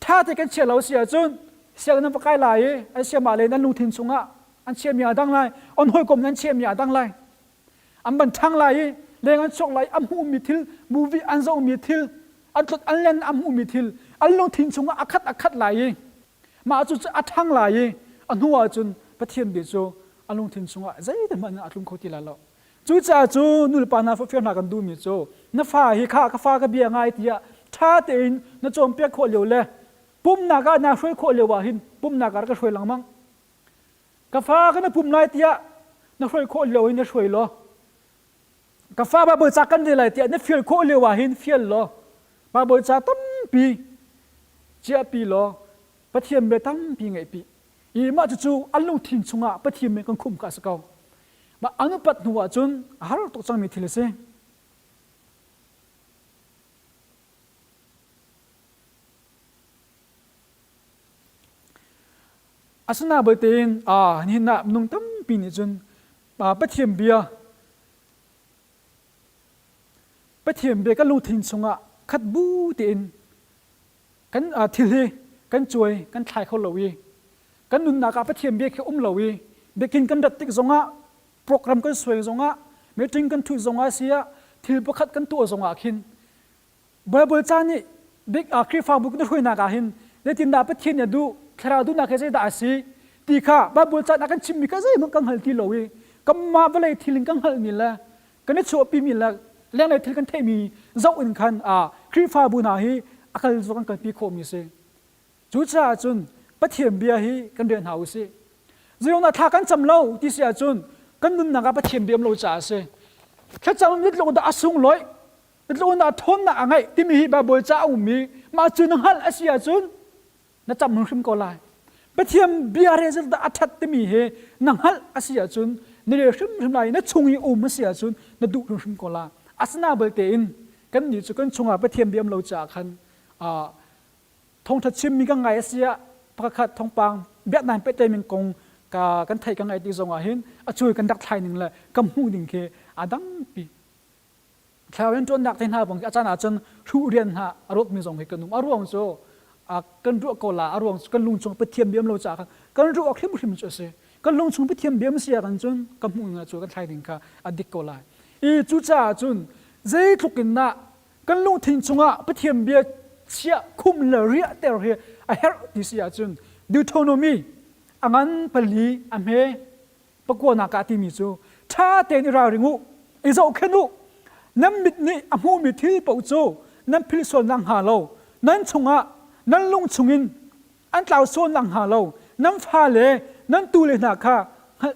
ถ้าที่กันเชื่อเราเสียจนเสียนั้นปะไกลไหลไอเสียมาเลยนั้นลงทิ้งชงอันเชื่อมีอะไรดังไรอันห้อยกลมนั้นเชื่อมีอะไรดังไรอันบันทังไหลเลี้ยงชกไหลอัมหูมิทิลมูวีอันโซมิทิลอันตุดอันเล่นอัมหูมิทิลอันลงทิ้งชงอาคัดไหลมาจุดอัดทังไหลอันหัวจุนปะเทียมเบียโจอันลงทิ้งชงใจแต่มันอัดลงโคติลาโลจุดจ่าจูนุลปานาฟเฟียนากันดูมิโจน้าฟ้าฮิข้าข้าฟ้าก็เบียง่ายทีอ่ะท่าเต็นน้าโจมเปียกโคเลียวเลยปุ่มนาการน้าช่วยโคเลียววาหินปุ่มนาการก็ช่วยหลังมั่งข้าฟ้าก็น้าปุ่มไหนทีอ่ะน้าช่วยโคเลียวหินน้าช่วยล้อกาฟ้าบาเบอร์จากกันได้เลยที่อันนี้ฟิลโคเลวาหินฟิลล้อบาเบอร์จากต้นปีเจ้าปีล้อ ปะเทียมเบตั้มปีไงปีอีมาจู่อันลงทิ้งชงะปะเทียมเบกันคุมกาสกาวมาอนุปัตหัวจนหาเราตกจังมีทีละเซอาสนาเบตินนี่น่ะนุ่งตั้มปีนี่จนปะเทียมเบียปะเทียมเบียกันลงทิ้งชงะขัดบูตินกันทีละกันช่วยกันถ่ายเขาเหล่าวีกันนุนนักปะเทียมเบียแค่เหล่าวีเบกินกันดัดติกจงะโปรแกรมกันสวยจงะเมติงกันทุจงะเสียทิลประคัดกันตัวจงะขินบาเบลจานี่เด็กคริฟาบุกนั่งคุยนักหินเด็กที่นับปะเทียนเนี่ยดูคราดูนักเกษตรอาศีตีข้าบาเบลจานักกันชิมมิกาเซ่มันกังหัลทีเหล่าวีกัมมาเวลาทิลิงกังหัลมีละกันนี่ชัวปีมีละเรื่องอะไรทิลกันเทมีเจ้าอินคันคริฟาบุนาฮีอาการจงกันปีโคมีเซจู่จ้าจุนปะเทียมเบียฮีกันเดินหาสิเรื่องนั้นถ้ากันจำเล่าที่เสียจุนกันนุนนักปะเทียมเบียมเราจ่าสิแค่จำนิดลงดาสุงลอยนิดลงดาทนนักไงที่มีบาบอยจ้าอุมีมาจุนหัลอาเซียจุนนั่นจำมึงขึ้นก็ไล่ปะเทียมเบียเรื่องดาอัฐที่มีเฮนังหัลอาเซียจุนนี่เรื่องขึ้นไล่นั่นชงยีอุมเสียจุนนั่นดูขึ้นก็ไล่อาสนาเบลเตอินกันอยู่จุกันชงปะเทียมเบียมเราจ่าคันทงทัดชิมมีกังไงเสียประคัดทงปังเบียดนามเป็ดใจมิงกงกันไทยกังไงตีสงอาหินช่วยกันดักไทยหนึ่งเลยกำหูดิ่งเคดังปีแถวนั้นจนดักไทยหน้าบางอาจารย์รู้เรียนหาอารมณ์มีสองเหตุกันนุ่มอารมณ์โซ่กันรู้ก็ละอารมณ์กันลุงชงไปเทียมเบี้ยมเราจากกันรู้ออกเข้มขึ้นจะเสียกันลุงชงไปเทียมเบี้ยมเสียกันจนกำหูงช่วยกันไทยดิ่งค่ะอดีตก็ละอีจุจ้าจนใจทุกข์น่ะกันลุงทิ้งชงไปเทียมเบี้ยเสียคุมเลเรียเตอร์เฮียไอเฮร์ดิเสียจนดิวโทโนมีอันนั้นผลิตอเมริปกวนักการที่มีจูถ้าเตนิราริงูอิจฉาแค่นู้น้ำมิดนี่อมูมิที่ปกจูน้ำพิลส่วนหลังหาเรานั้นชงนั้นลงชงินอันเต่าส่วนหลังหาเราน้ำฟ้าเลยนั้นตูเลยนักค่ะ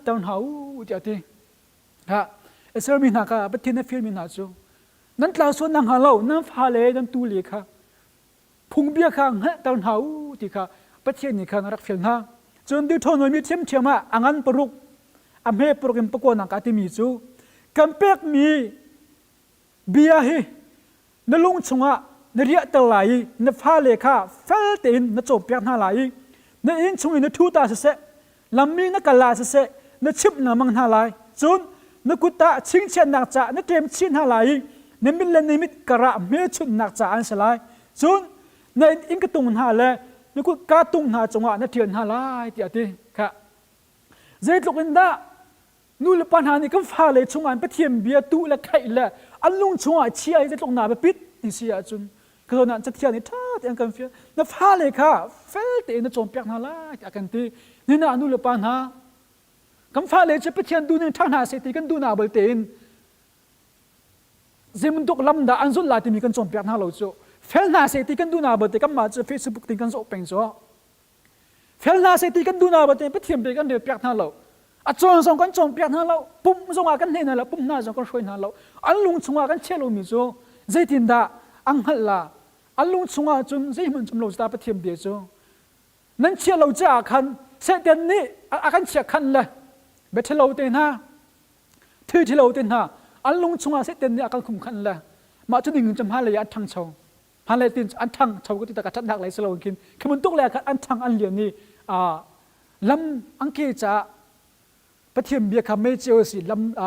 ตอนเขาจะที่ฮะเอเซอร์มีนักค่ะประเทศนั้นฟิลมีนักจูนั้นเต่าส่วนหลังหาเราน้ำฟ้าเลยนั้นตูเลยค่ะพุงเบี้ยค่ะตอนเขาที่ค่ะประเทศนี้ค่ะรักฟิลนะจนดิวโทนมีเทียมเทียมอังันปรุกอเมริกโปรแกรมปกวนักการที่มีจูกัมเป็กมีเบียฮีนลุงชงนเรียตไหลนฟ้าเลขาเฟลตินนจบเปียกหน้าไหลนอินชงนทูตาเสะลำมีนกลาเสะนชิบนมังหน้าไหลจนนกุตาชิงเชนนักจ่านเตรียมชินหน้าไหลนมิลเลนิมิตกระเมชุนนักจ่าอันสลายจนนอินกตุงหน้าเลนึกกาตุงหาจังหวะนั่นเทียนหาลายที่อะไรค่ะเจ็ดลูกอินดานู่นปัญหานี่ก็ฟ้าเลยชงอันไปเทียมเบียตุและไข่ละอันลุงชงอันเชียร์เจ็ดลูกหนาไปปิดที่เสียจุนก็นั่นจะเทียนนี่ท่าเตียงกันเฟียนั่นฟ้าเลยค่ะเฟลต์เองนั่นจมเปียกหาลายที่กันตีนี่น่ะนู่นปัญหาคำฟ้าเลยจะไปเทียนดูนี่ทางหาเศรษฐีกันดูหนาเบลเตนเจมันตกลำดาอันสุดลายที่มีกันจมเปียกหาเราโจเฟลนาเสตีกันดูนาบติกันมาจะเฟซบุ๊กติกันโซเป็นโซเฟลนาเสตีกันดูนาบติไปเทียมไปกันเดือดเปียกหน้าเราอัดจงส่งกันจงเปียกหน้าเราปุ่มส่งกันเห็นเราปุ่มหน้าส่งกันช่วยหน้าเราอันลุงส่งกันเชลมีโซใจตินดาอังฮัลลาอันลุงส่งจนใจมันจมเราจะไปเทียมเบียโซนั้นเชลเราจะคันเสตีนนี่อากันเชียคันเลยเบทเราเต็นฮะที่ที่เราเต็นฮะอันลุงส่งเสตีนนี่อากันคุมคันเลยมาจนหนึ่งจำห้าระยะทางชงฮันเลยตินอันทังชาวก็ติดตะกัดนักไหลสโลกินคือมันตุกแลกันอันทังอันเหลียนี่ลำอังเกจะปะเทียมเบียคำไม่เจอสิลำ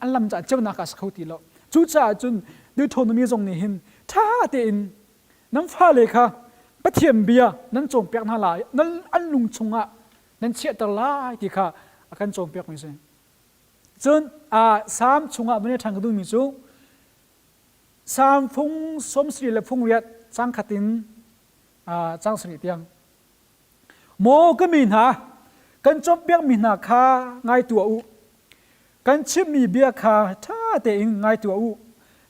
อันลำจะเจ้านักสเขาตีแล้วจู่จ้าจนดูโทนมีตรงนี้เห็นถ้าเตินน้ำฟ้าเลยค่ะปะเทียมเบียนั้นจงเปียกหน้าไหลนั้นอันลุงชงนั้นเชี่ยตะลายที่ค่ะอาการจงเปียกไม่ใช่จนสามชงไม่ได้ทางกระดุมมีจู่สามฟงสมศรีและฟงเวียดจังขัดินจังสรีเตียงโมก็มีนะกันจบเบียกมีนาคาไงตัวอุกันชิมมีเบียคาถ้าเตงไงตัวอุ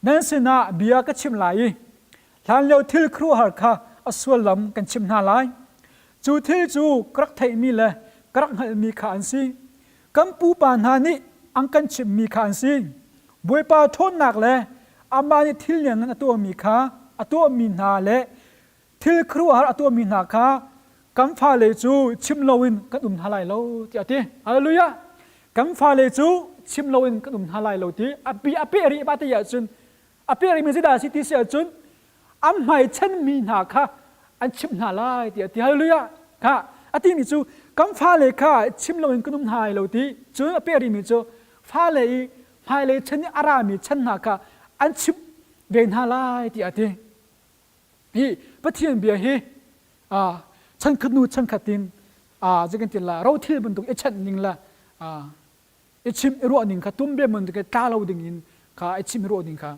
นั่นสินะเบียก็ชิมไหลหลังเลี้ยวทิลครัวหาคาอสวลลำกันชิมหน้าไหลจูทิลจูกรักไทยมีเลยกรักหันมีขานซีกันปูปานหานี่อังกันชิมมีขานซีบวยปาทนหนักเลยอามานี่ทิลเนี่ยนั้นตัวมีขาตัวมีนาเละทิลครัวหาตัวมีนาคา กำฟ้าเลยจูชิมโลวินกันทลายเราที่ที่ฮาเลลูยากำฟ้าเลยจูชิมโลวินกันทลายเราที่อภิริบัติยาจุนอภิริมิจิดาสิติเสียจุนอันไม่เช่นมีหนาค่ะอันชิมนาลายที่ฮาเลลูยาค่ะอันที่มีจูกำฟ้าเลยค่ะชิมโลวินกันทลายเราที่จูอภิริมิจูฟ้าเลยไม่เลยเช่นอารามีเช่นหนาค่ะอันชิมเวียนนาลายที่ฮีปะเทียนเบียฮีฉันขนูฉันขัดดินจะกันติละเราที่มันตรงเชันนิงละชิมรัวนิงค่ะตุ้มเบี้ยมันตรงกาเราดึงอินค่ะชิมรัวนิงค่ะ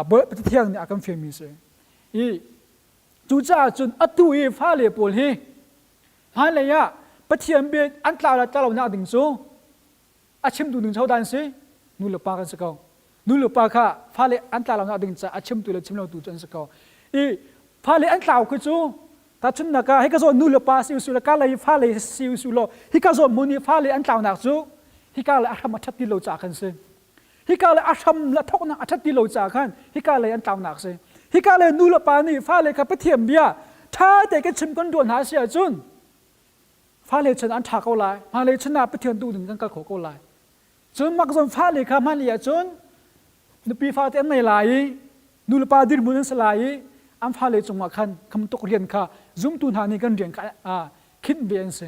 บ่ปะเทียนเนี่ยอาการเฟมิสจูจ้าจนอัตุยฟ้าเลยปวดฮีฮาเลยะปะเทียนเบียอันตราละตาเราหน้าดึงซูชิมดูดึงเช้าดันสินู่นหลุดปากกันสักเอานู่นหลุดปากค่ะฟ้าเลยอันตราเราหน้าดึงจะชิมตัวเลยชิมเราดูจนสักเอาฟ้าเลยอันตราคือจูถ้าฉันนักให้กระโจนนู่นหลุดปากสิวสุละก้าเลยฟ้าเลยสิวสุโลฮิกระโจนมุนีฟ้าเลยอันตราหนักจูฮิกาเลยอาธรรมชัดที่เราจากกันสิฮิกาเลยอาธรรมละทกนักชัดที่เราจากกันฮิกาเลยอันตราหนักสิฮิกาเลยนู่นหลุดปากนี่ฟ้าเลยกับปะเทียมเบียถ้าแต่ก็ชิมกันด่วนหาเสียจุนฟ้าเลยฉันอันถากเอาไล่ฟ้าเลยฉันน่ะปะเทียมดูถึงกันกระโขกเอาไล่จนมักจนฟ้าเลยครับมันเลยจนนุปีฟ้าเต็มในไหลนู่นปาดิรมุนสลายอันฟ้าเลยจงมาคันคำตกเรียนค่ะจุ่มตุนหานี่กันเรียนค่ะคิดเบียนสิ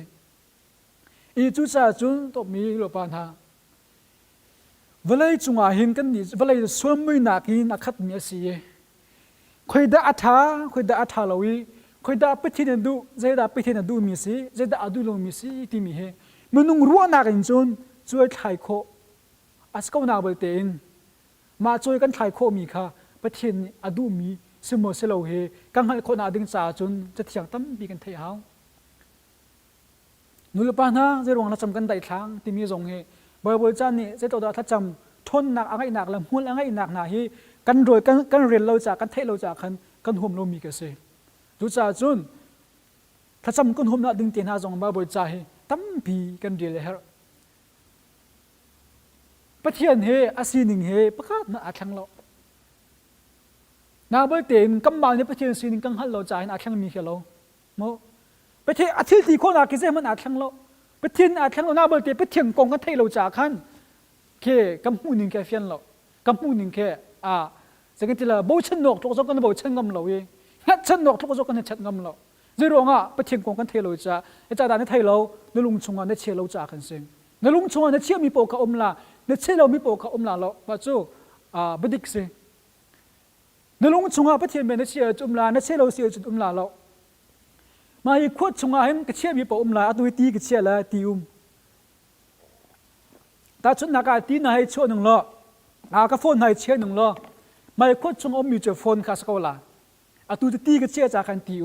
จุดจ้าจุนตบมีหลบปานหาเวลาจงอาหินกันนี่เวลาสวมมือหนักหินนักขัดเมียสีคุยด่าอัฐาเราอีคุยด่าไปที่นั่นดูใจด่าไปที่นั่นดูมีสิใจด่าดูลงมีสิที่มีเหมันนุ่งรัวนักอินจนช่วยไถ่โคอาสกาวนาเบลเตนมาช่วยกันไถ่โคมีค่ะประเทศอดูมีสมอเสลาเฮกังหันคนอาดึงจ่าจนจะเถียงตั้มปีกันเทียวนู่นปะนะจะรวงเราจำกันได้ทางที่มีทรงเฮบ่อยๆจานนี่จะตัวถ้าจำทนหนักอะไรหนักละมุ่งอะไรหนักหนาเฮกันรวยกันเรียนเราจากกันเทเราจากกันห่มเรามีกันเสียดูจ่าจนถ้าจำกันห่มน่ะดึงเตียนหาทรงบ่อยๆจ่าเฮตั้มปีกันเรียนเลยฮะปะเทียนเฮอาศีนิงเฮประกาศน่าอัดขังเรานาเบลเตนกำบังเนี่ยปะเทียนศีนิงกังหันเราจ่ายน่าอัดขังมีแค่เราโมปะเทียนอาทิตย์ที่คนอากิเซมันอัดขังเราปะเทียนอัดขังเรานาเบลเตนปะเทียนกองกันเทเราจ่าขันแค่กำหูนิงแค่เฟียนเรากำหูนิงแค่จะกันทีละโบชันนกทุกคนกันโบชันงำเราเองฮัดชันนกทุกคนกันชันงำเราจะรองปะเทียนกองกันเทเราจ่าไอ้จ่าด่านในไทยเราในลุงชงอันในเชียเราจ่ากันเสียงในลุงชงอันในเชียมีโปกะอมลาในเชลเรามีโปกอมลาเราว่าจู่บดิกสิในลุงชงอาปะเทียนเป็นในเชลจุมลาในเชลเราเสียจุมลาเรามาอีกขวดชงอาเห็นกระเชียมีโปอมลาตัวตีกระเชียละตีแต่ชุดนักการตีนายช่วยหนึ่งล้อกระโฟนนายเชียหนึ่งล้อมาอีกขวดชงอมมีเจโฟนคาสกอลาตัวตีกระเชียจากการตี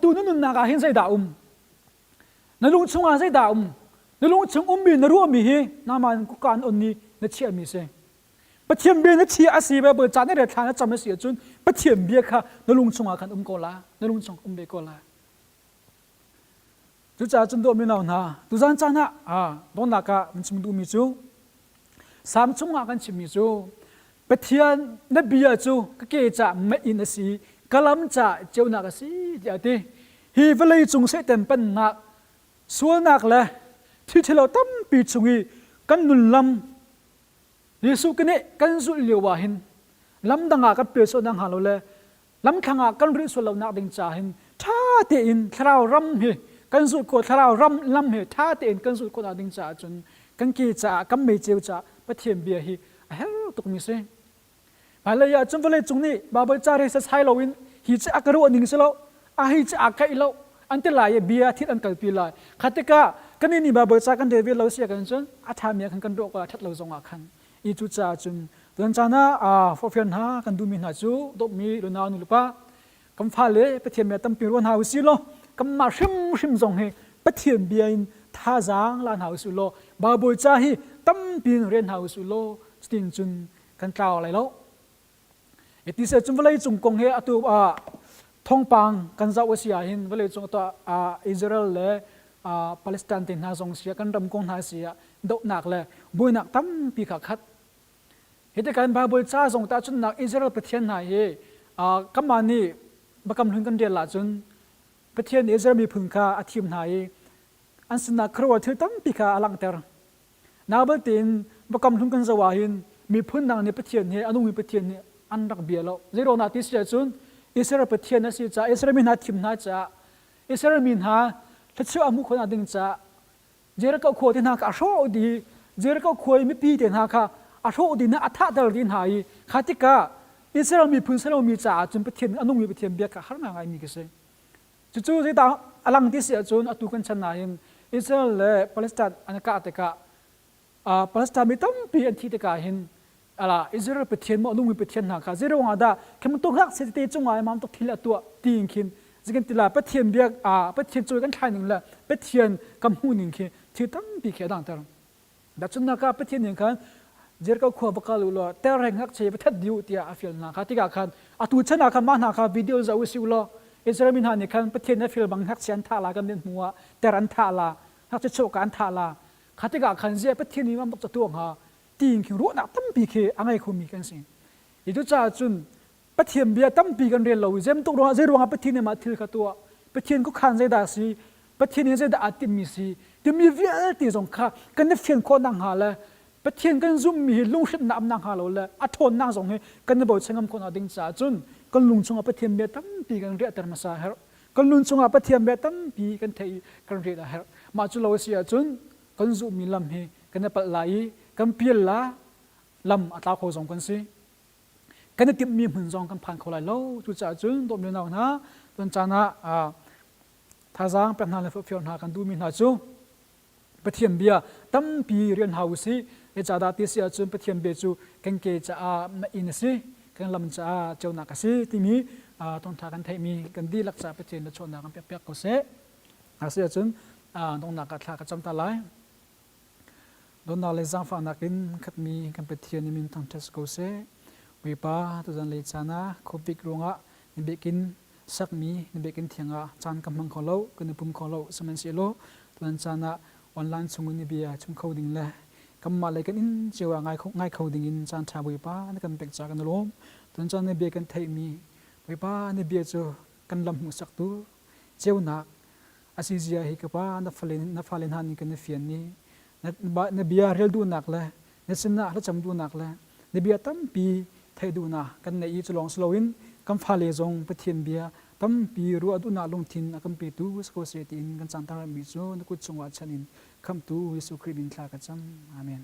ตัวนั้นนักการเห็นใส่ดาวในลุงชงอาใส่ดาวในลุงชงมีนรัวมีเฮนามันกุการอันนี้นเชียมีเสปะเทียมเบียนเชียอาศัยแบบเปิดจานในเดือดทางจำไม่เสียจนปะเทียมเบียค่ะในลุงชงอาคันโกลาในลุงชงเบโกลาจุจ่าจนโดนไม่นาวนะตุจันจานะโดนนักมันชิมดูมีจูสามชงอากันชิมมีจูปะเทียนนเบียจูก็เกจ่าไม่อินสีกะลำจ่าเจ้านักสีเดี๋ยวดิฮีเวลัยจงเสต็มเป็นนักส่วนนักเลยที่เราตั้มปีชงกันนุลลำเยซูกันเนี่ยกันสุเลียวหินลำดังอากันเปลี่ยนส่วนดังหาเราเลยลำขังอากันริสุเราหนักดึงจ่าหินท่าเตียนทารารำเฮกันสุดกดทารารำลำเฮท่าเตียนกันสุดกดอาดึงจ่าจนกันกีจ่ากันไม่เจียวจ่าปะเทียมเบียฮีเฮ้ยตุกมิเซ่ไปเลยจนเวลาจงนี้บาบจ่าเรสใช้เราอินฮีจะอักรู้อันหนึ่งสิเราฮีจะอักไก่เราอันที่หลายเบียที่อันกัลปีลายขัดกะกันนี่บาบจ่ากันเดวิดเราเสียกันจนอาธามีกันโดกว่าทัดเราจงอาคันอีจุจ่าจนตอนจานะฟอร์เฟียนฮากันดูมีหน้าจูดมีลุนานุลปะกำฟ้าเล่ปะเทียมเมียตั้มปีรวนหาวิสิโลกำมาชิมจงเฮปะเทียมเบียนท่าจางลานหาวิสิโลบาบจ่าฮีตั้มปีเรียนหาวิสิโลสตินจนกันกล่าวอะไรแล้วที่เสร็จจนเวลาจงกงเฮอตัวท่องปังกันจะว่าเสียหินเวลาจงตัวอิสราเอลและปาเลสไตน์ที่น่าสงเสียกันรำกงน่าเสียดอกหนักเลยบุยหนักตั้มปีขัดขัดเหตุการณ์บาบุลจ้าส่งตาจนหนักอิสราเอลประเทศไหนกำมานี่บักกำลังกันเดียร์ละจน ประเทศอิสราเอลมีพึ่งคาอาทิมนายอันสนาครัวถือตั้มปีคาอลังเตอร์นาเบตินประกอบทุนกันสวาหินมีพื้นนางในประเทศนี้อนุมีประเทศนี้อันรักเบียร์แล้วเจโรนาติสเจจุนอิสราเอลประเทศนั้นสิจ้าอิสราเอลมีนาทิมนาจ้าอิสราเอลมีนาทัศน์อามุคนอดิงจ้าเจริญก็ขวดที่นาคอาโชดีเจริญก็ขวดไม่ปีเดียนาคาอาโชดีนะอัฐดาร์ดินหายขาติกาอิสราเอลมีพื้นอิสราเอลมีจ้าจนประเทศอนุมีประเทศเบียร์ก็หาง่ายมีกันเสียจู่ๆที่ตาอลังที่เสียจุนอตุกันชนะยินอิสราเอลและปาเลสไตน์อันกาติกาปาเลสไตน์มีตั้มปีอันที่ติกาหินอะไรอิสราเอลประเทศมันอนุมีประเทศนาคาเจริญว่าได้แค่มันต้องรักเศรษฐกิจจงไงมันต้องทีละตัวตีนขินจะกันทีละประเทศเบียร์ประเทศช่วยกันใช้หนึ่งละประเทศกำหูหนึ่งขินที่ตั้มปีแค่ดังแต่ดัชนีการประเทศหนึ่งกันเจริญก็ขวบกัลลุลแต่แรงนักใช้ประเทศเดียวที่อาฟิลนาคาติกาคันอตุชนะคันมานาคาวิดีโอจะวิสิวลอิสราเอลมีหานี่คันประเทศนั้นฟิลบังฮักเสียนท่าลากันเดินหัวแต่รันท่าลาฮักจะโชว์การท่าลาคาติกาคันเสียประเทศนี้มันต้องจะตัวงาตีนขิงรู้นักตั้มปีเคอะไรคุมีกันสิอีทุจ้าจุนประเทศเบียตั้มปีกันเรียนเราเจมตุกเราเจรวงประเทศนี้มาทิลขัตัวประเทศก็คันใจดาสีประเทศนี้ใจดาอัติมีสีจะมีวิอาติสงข้ากันเนี่ยเฟียนคนนังหาเลยประเทศกันซุ่มมีลุงชิดน้ำนังหาเราเลยอัฐนนังสงให้กันเนี่ยบอกเชิงคำคนอดิงจ้าจุนกันลุงชงประเทศเบียตั้มปีกันเรียแต่มาสาเหรกันลุงชงประเทศเบียตั้มปีกันเทยกันเรียเหรมาจุลาวเสียจุนกันซุ่มมีลำให้กันเนี่ยปลายกันเปียละลำอัตราโคสองกันสิกันเนี่ยติดมีเหมือนสองกันผ่านเขาไหลแล้วจุดจ่าจุนตัวมีเรานะตอนจานะท่าจางเป็นนาเลฟฟิลนากันดูมีนาจูประเทศเบียตั้มปีเรียนหาสิเอจาดาติเสียจุนประเทศเบียจูกันเกจะมาอินสิกันลำจะเจ้านักสิที่มีตอนทากันไทยมีกันดีรักษาประเทศและชนนักกันเปียกเขาเสอาเสียจุนตรงนักกันทากันจำตาไลโดนนาเลซังฟังนักอินขัดมีกันประเทศนี้มีทางเทสโกเซวิปาตัวจันเลจานะโควิกรงะนิเบกินสักมีนิเบกินเทียงจานกำลังของเรากันในปุ่มของเราสมัยเสียโลตัวจานะออนไลน์สมุนิเบียชุมเขาดิ่งเลยกำมาเลยกันอินเจ้าง่ายเขาดิ่งอินจานชาวิปาในกันเป็กจากกันล้มตัวจานนิเบียกันไทยมีวิปานิเบียจูกันลำหูสักตัวเจ้านักอาศิเซียฮิกปานับฟาเลนฮันนี่กันในเฟียนนี้นบียเรียลดูนักเลยเนสินนะเราจำดูนักเลยนบียตั้มปีไทยดูนะกันในอีจุลองสโลวินกันฟาเลซงประเทศเบียตั้มปีรัวดูนักลงทินกันปีตูสโกเซตินกันจันทรามิโซนักุจงวัชนินคำตูวิสุคริบินทลากจัมอาเมน